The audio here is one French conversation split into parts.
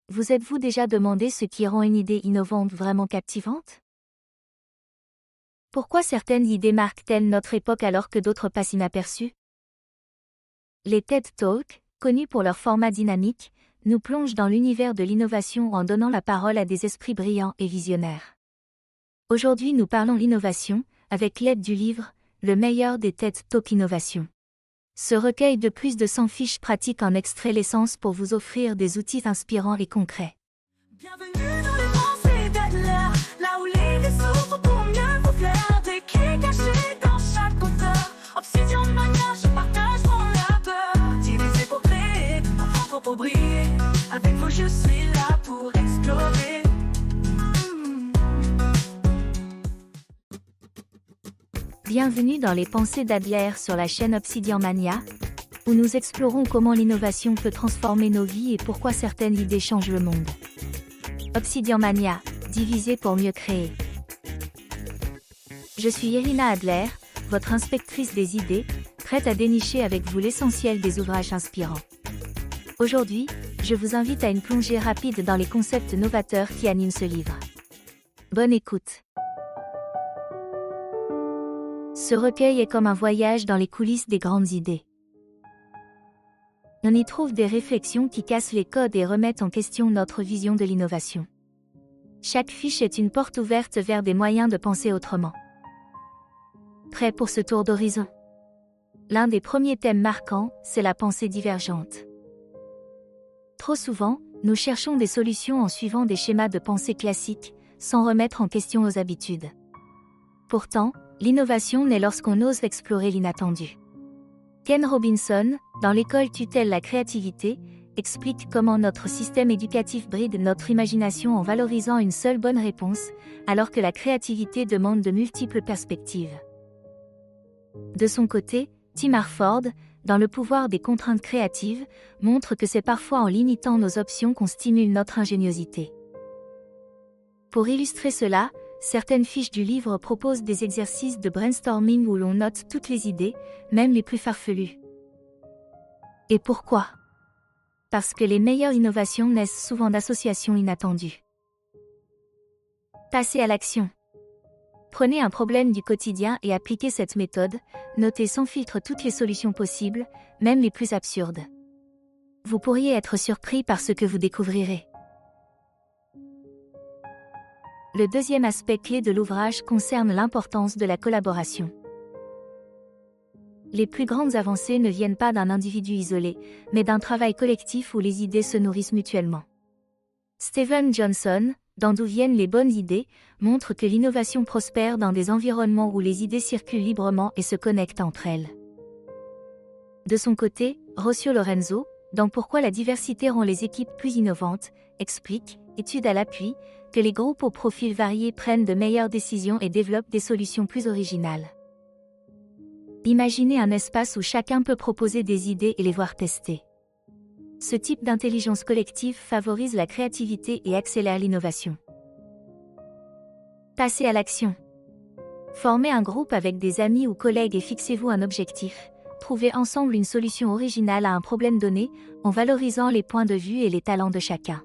Vous êtes-vous déjà demandé ce qui rend une idée innovante vraiment captivante? Pourquoi certaines idées marquent-elles notre époque alors que d'autres passent inaperçues? Les TED Talks, connus pour leur format dynamique, nous plongent dans l'univers de l'innovation en donnant la parole à des esprits brillants et visionnaires. Aujourd'hui nous parlons l'innovation, avec l'aide du livre « Le meilleur des TED Talks Innovation ». Ce recueil de plus de 100 fiches pratiques en extrait l'essence pour vous offrir des outils inspirants et concrets. Bienvenue dans les pensées d'Adler, là où les vaisseaux sont pour mieux vous faire des clés cachées dans chaque auteur. Obsidian Mania, je partage mon labeur. Divisé pour créer, apprendre pour briller. Avec vous, je suis là pour explorer. Bienvenue dans les pensées d'Adler sur la chaîne Obsidian Mania, où nous explorons comment l'innovation peut transformer nos vies et pourquoi certaines idées changent le monde. Obsidian Mania, divisé pour mieux créer. Je suis Irina Adler, votre inspectrice des idées, prête à dénicher avec vous l'essentiel des ouvrages inspirants. Aujourd'hui, je vous invite à une plongée rapide dans les concepts novateurs qui animent ce livre. Bonne écoute. Ce recueil est comme un voyage dans les coulisses des grandes idées. On y trouve des réflexions qui cassent les codes et remettent en question notre vision de l'innovation. Chaque fiche est une porte ouverte vers des moyens de penser autrement. Prêt pour ce tour d'horizon? L'un des premiers thèmes marquants, c'est la pensée divergente. Trop souvent, nous cherchons des solutions en suivant des schémas de pensée classiques, sans remettre en question nos habitudes. Pourtant, l'innovation naît lorsqu'on ose explorer l'inattendu. Ken Robinson, dans l'école tutelle la créativité, explique comment notre système éducatif bride notre imagination en valorisant une seule bonne réponse, alors que la créativité demande de multiples perspectives. De son côté, Tim Harford, dans Le pouvoir des contraintes créatives, montre que c'est parfois en limitant nos options qu'on stimule notre ingéniosité. Pour illustrer cela, certaines fiches du livre proposent des exercices de brainstorming où l'on note toutes les idées, même les plus farfelues. Et pourquoi? Parce que les meilleures innovations naissent souvent d'associations inattendues. Passez à l'action. Prenez un problème du quotidien et appliquez cette méthode, notez sans filtre toutes les solutions possibles, même les plus absurdes. Vous pourriez être surpris par ce que vous découvrirez. Le deuxième aspect clé de l'ouvrage concerne l'importance de la collaboration. Les plus grandes avancées ne viennent pas d'un individu isolé, mais d'un travail collectif où les idées se nourrissent mutuellement. Steven Johnson, dans D'où viennent les bonnes idées, montre que l'innovation prospère dans des environnements où les idées circulent librement et se connectent entre elles. De son côté, Rocio Lorenzo, dans Pourquoi la diversité rend les équipes plus innovantes, explique, étude à l'appui, que les groupes aux profils variés prennent de meilleures décisions et développent des solutions plus originales. Imaginez un espace où chacun peut proposer des idées et les voir tester. Ce type d'intelligence collective favorise la créativité et accélère l'innovation. Passez à l'action. Formez un groupe avec des amis ou collègues et fixez-vous un objectif. Trouvez ensemble une solution originale à un problème donné, en valorisant les points de vue et les talents de chacun.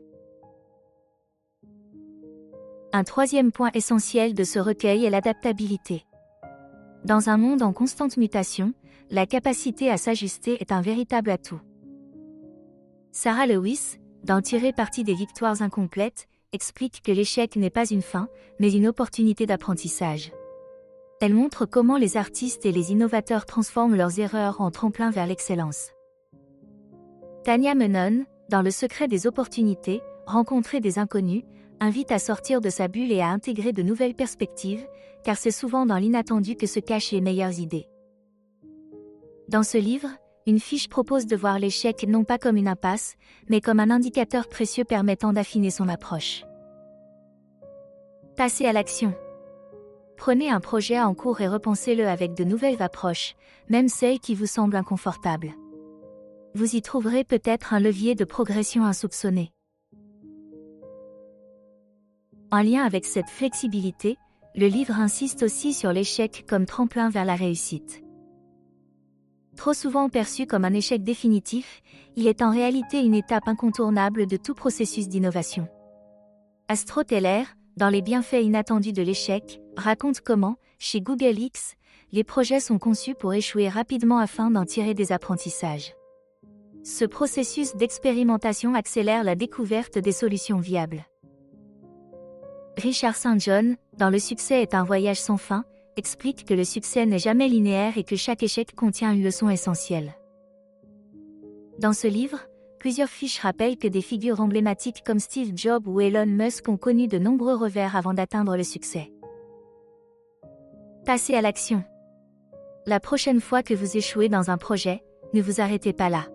Un troisième point essentiel de ce recueil est l'adaptabilité. Dans un monde en constante mutation, la capacité à s'ajuster est un véritable atout. Sarah Lewis, dans Tirer parti des victoires incomplètes, explique que l'échec n'est pas une fin, mais une opportunité d'apprentissage. Elle montre comment les artistes et les innovateurs transforment leurs erreurs en tremplin vers l'excellence. Tanya Menon, dans Le secret des opportunités, rencontrer des inconnus, invite à sortir de sa bulle et à intégrer de nouvelles perspectives, car c'est souvent dans l'inattendu que se cachent les meilleures idées. Dans ce livre, une fiche propose de voir l'échec non pas comme une impasse, mais comme un indicateur précieux permettant d'affiner son approche. Passez à l'action. Prenez un projet en cours et repensez-le avec de nouvelles approches, même celles qui vous semblent inconfortables. Vous y trouverez peut-être un levier de progression insoupçonné. En lien avec cette flexibilité, le livre insiste aussi sur l'échec comme tremplin vers la réussite. Trop souvent perçu comme un échec définitif, il est en réalité une étape incontournable de tout processus d'innovation. Astro Teller, dans Les bienfaits inattendus de l'échec, raconte comment, chez Google X, les projets sont conçus pour échouer rapidement afin d'en tirer des apprentissages. Ce processus d'expérimentation accélère la découverte des solutions viables. Richard St. John, dans Le succès est un voyage sans fin, explique que le succès n'est jamais linéaire et que chaque échec contient une leçon essentielle. Dans ce livre, plusieurs fiches rappellent que des figures emblématiques comme Steve Jobs ou Elon Musk ont connu de nombreux revers avant d'atteindre le succès. Passez à l'action. La prochaine fois que vous échouez dans un projet, ne vous arrêtez pas là.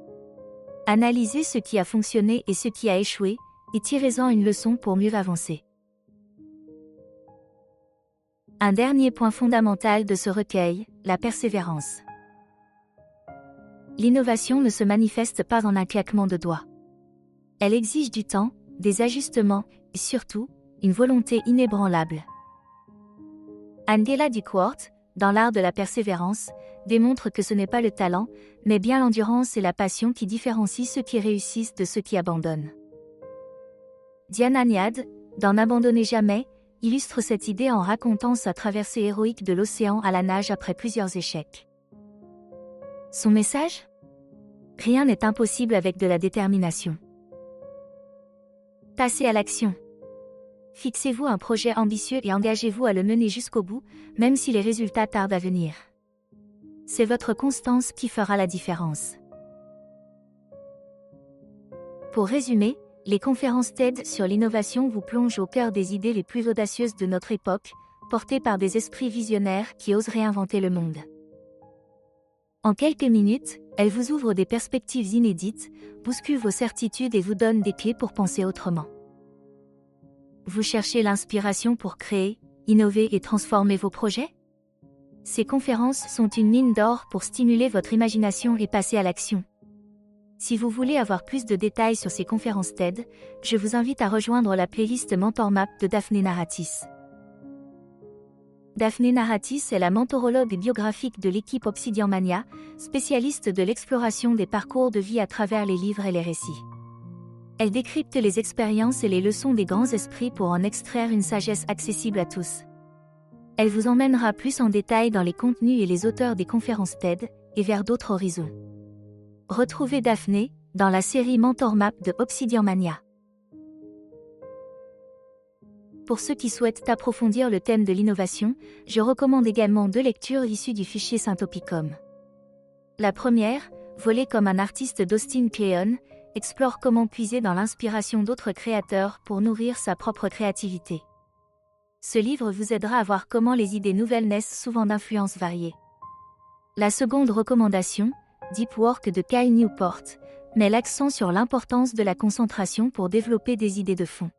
Analysez ce qui a fonctionné et ce qui a échoué, et tirez-en une leçon pour mieux avancer. Un dernier point fondamental de ce recueil, la persévérance. L'innovation ne se manifeste pas en un claquement de doigts. Elle exige du temps, des ajustements, et surtout, une volonté inébranlable. Angela Duckworth, dans l'art de la persévérance, démontre que ce n'est pas le talent, mais bien l'endurance et la passion qui différencient ceux qui réussissent de ceux qui abandonnent. Diana Niad, dans N'abandonnez jamais, illustre cette idée en racontant sa traversée héroïque de l'océan à la nage après plusieurs échecs. Son message ? Rien n'est impossible avec de la détermination. Passez à l'action. Fixez-vous un projet ambitieux et engagez-vous à le mener jusqu'au bout, même si les résultats tardent à venir. C'est votre constance qui fera la différence. Pour résumer, les conférences TED sur l'innovation vous plongent au cœur des idées les plus audacieuses de notre époque, portées par des esprits visionnaires qui osent réinventer le monde. En quelques minutes, elles vous ouvrent des perspectives inédites, bousculent vos certitudes et vous donnent des clés pour penser autrement. Vous cherchez l'inspiration pour créer, innover et transformer vos projets ? Ces conférences sont une mine d'or pour stimuler votre imagination et passer à l'action. Si vous voulez avoir plus de détails sur ces conférences TED, je vous invite à rejoindre la playlist Mentor Map de Daphné Naratis. Daphné Naratis est la mentorologue biographique de l'équipe Obsidian Mania, spécialiste de l'exploration des parcours de vie à travers les livres et les récits. Elle décrypte les expériences et les leçons des grands esprits pour en extraire une sagesse accessible à tous. Elle vous emmènera plus en détail dans les contenus et les auteurs des conférences TED, et vers d'autres horizons. Retrouvez Daphné, dans la série Mentor Map de Obsidian Mania. Pour ceux qui souhaitent approfondir le thème de l'innovation, je recommande également 2 lectures issues du fichier Syntopicon. La première, Voler comme un artiste d'Austin Kleon, explore comment puiser dans l'inspiration d'autres créateurs pour nourrir sa propre créativité. Ce livre vous aidera à voir comment les idées nouvelles naissent souvent d'influences variées. La seconde recommandation, Deep Work de Cal Newport, met l'accent sur l'importance de la concentration pour développer des idées de fond.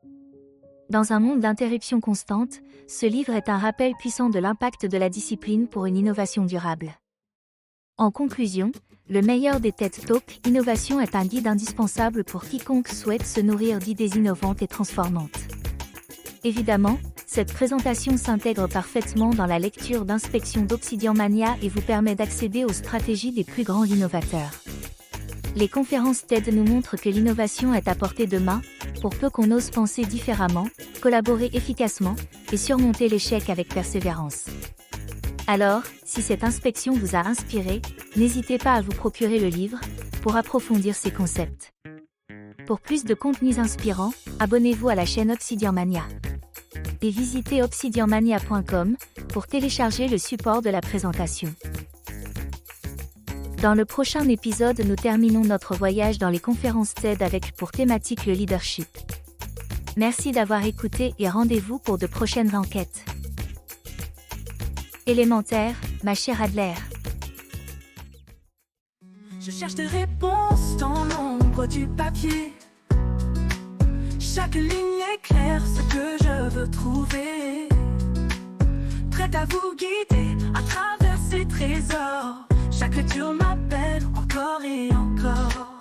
Dans un monde d'interruptions constantes, ce livre est un rappel puissant de l'impact de la discipline pour une innovation durable. En conclusion, le meilleur des TED Talks Innovation est un guide indispensable pour quiconque souhaite se nourrir d'idées innovantes et transformantes. Évidemment, cette présentation s'intègre parfaitement dans la lecture d'inspection d'Obsidian Mania et vous permet d'accéder aux stratégies des plus grands innovateurs. Les conférences TED nous montrent que l'innovation est à portée de main, pour peu qu'on ose penser différemment, collaborer efficacement et surmonter l'échec avec persévérance. Alors, si cette inspection vous a inspiré, n'hésitez pas à vous procurer le livre, pour approfondir ces concepts. Pour plus de contenus inspirants, abonnez-vous à la chaîne Obsidian Mania. Et visitez obsidianmania.com pour télécharger le support de la présentation. Dans le prochain épisode, nous terminons notre voyage dans les conférences TED avec pour thématique le leadership. Merci d'avoir écouté et rendez-vous pour de prochaines enquêtes. Élémentaire, ma chère Adler. Je cherche des réponses dans l'ombre du papier. Chaque ligne éclaire ce que je veux trouver. Prête à vous guider à travers ces trésors. Chaque lecture m'appelle encore et encore.